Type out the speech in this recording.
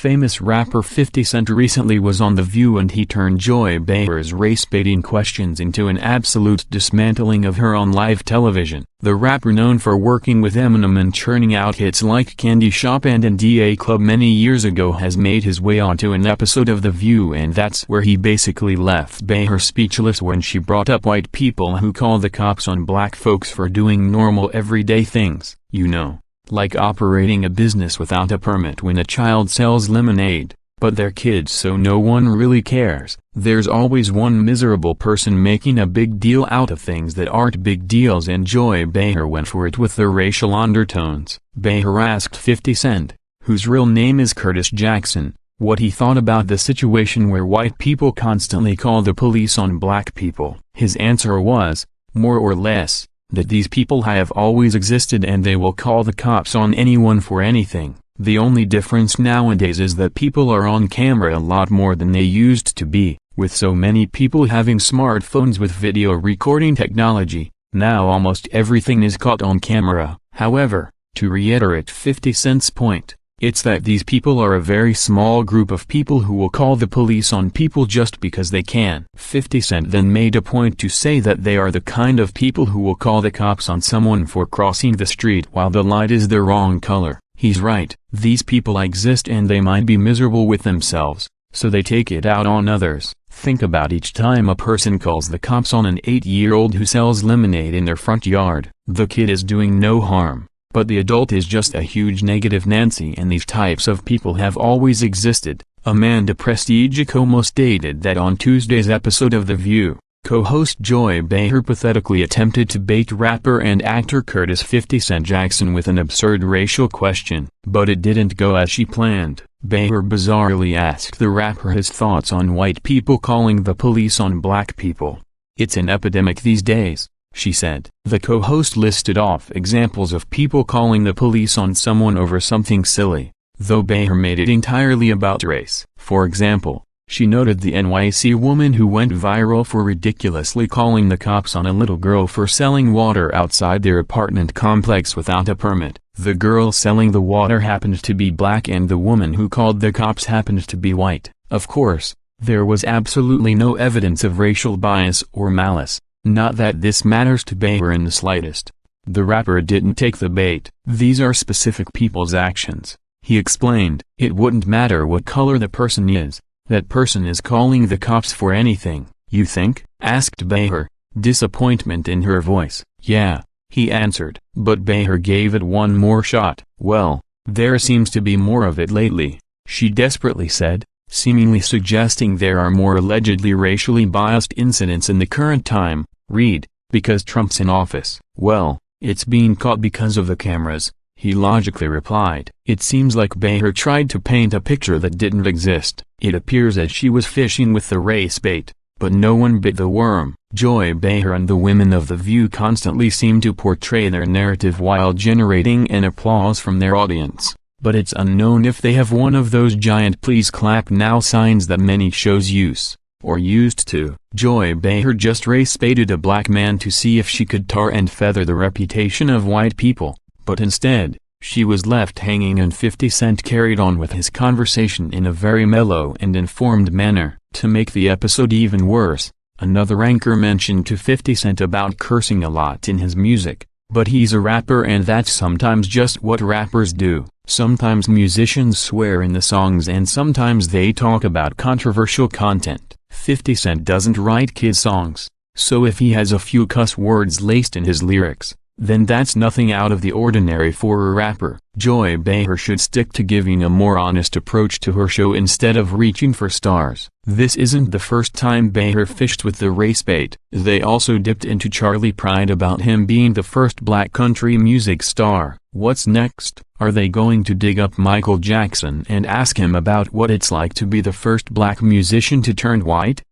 famous rapper 50 Cent recently was on The View and he turned Joy Behar's race-baiting questions into an absolute dismantling of her on live television. The rapper, known for working with Eminem and churning out hits like Candy Shop and NDA Club many years ago, has made his way onto an episode of The View, and that's where he basically left Behar speechless when she brought up white people who call the cops on black folks for doing normal everyday things, you know, like operating a business without a permit when a child sells lemonade, but they're kids so no one really cares. There's always one miserable person making a big deal out of things that aren't big deals, and Joy Behar went for it with the racial undertones. Behar asked 50 Cent, whose real name is Curtis Jackson, what he thought about the situation where white people constantly call the police on black people. His answer was, more or less, that these people have always existed and they will call the cops on anyone for anything. The only difference nowadays is that people are on camera a lot more than they used to be. With so many people having smartphones with video recording technology, now almost everything is caught on camera. However, to reiterate 50 Cent's point, it's that these people are a very small group of people who will call the police on people just because they can. 50 Cent then made a point to say that they are the kind of people who will call the cops on someone for crossing the street while the light is the wrong color. He's right, these people exist and they might be miserable with themselves, so they take it out on others. Think about each time a person calls the cops on an 8-year-old who sells lemonade in their front yard. The kid is doing no harm, but the adult is just a huge negative Nancy, and these types of people have always existed. Amanda Prestigiacomo stated that on Tuesday's episode of The View, co-host Joy Behar pathetically attempted to bait rapper and actor Curtis 50 Cent Jackson with an absurd racial question, but it didn't go as she planned. Behar bizarrely asked the rapper his thoughts on white people calling the police on black people. "It's an epidemic these days," she said. The co-host listed off examples of people calling the police on someone over something silly, though Behar made it entirely about race. For example, she noted the NYC woman who went viral for ridiculously calling the cops on a little girl for selling water outside their apartment complex without a permit. The girl selling the water happened to be black and the woman who called the cops happened to be white. Of course, there was absolutely no evidence of racial bias or malice. Not that this matters to Behar in the slightest. The rapper didn't take the bait. These are specific people's actions. He explained, it wouldn't matter what color the person is. That person is calling the cops for anything. "You think?" asked Behar, disappointment in her voice. "Yeah," he answered. But Behar gave it one more shot. "Well, there seems to be more of it lately," she desperately said, seemingly suggesting there are more allegedly racially biased incidents in the current time. Read, because Trump's in office. "Well, it's being caught because of the cameras," he logically replied. It seems like Behar tried to paint a picture that didn't exist. It appears as she was fishing with the race bait, but no one bit the worm. Joy Behar and the women of The View constantly seem to portray their narrative while generating an applause from their audience, but it's unknown if they have one of those giant "please clap now" signs that many shows use, or used to. Joy Behar just race-baited a black man to see if she could tar and feather the reputation of white people, but instead, she was left hanging and 50 Cent carried on with his conversation in a very mellow and informed manner. To make the episode even worse, another anchor mentioned to 50 Cent about cursing a lot in his music, but he's a rapper and that's sometimes just what rappers do. Sometimes musicians swear in the songs and sometimes they talk about controversial content. 50 Cent doesn't write kid songs, so if he has a few cuss words laced in his lyrics, then that's nothing out of the ordinary for a rapper. Joy Behar should stick to giving a more honest approach to her show instead of reaching for stars. This isn't the first time Behar fished with the race bait. They also dipped into Charlie Pride about him being the first black country music star. What's next? Are they going to dig up Michael Jackson and ask him about what it's like to be the first black musician to turn white?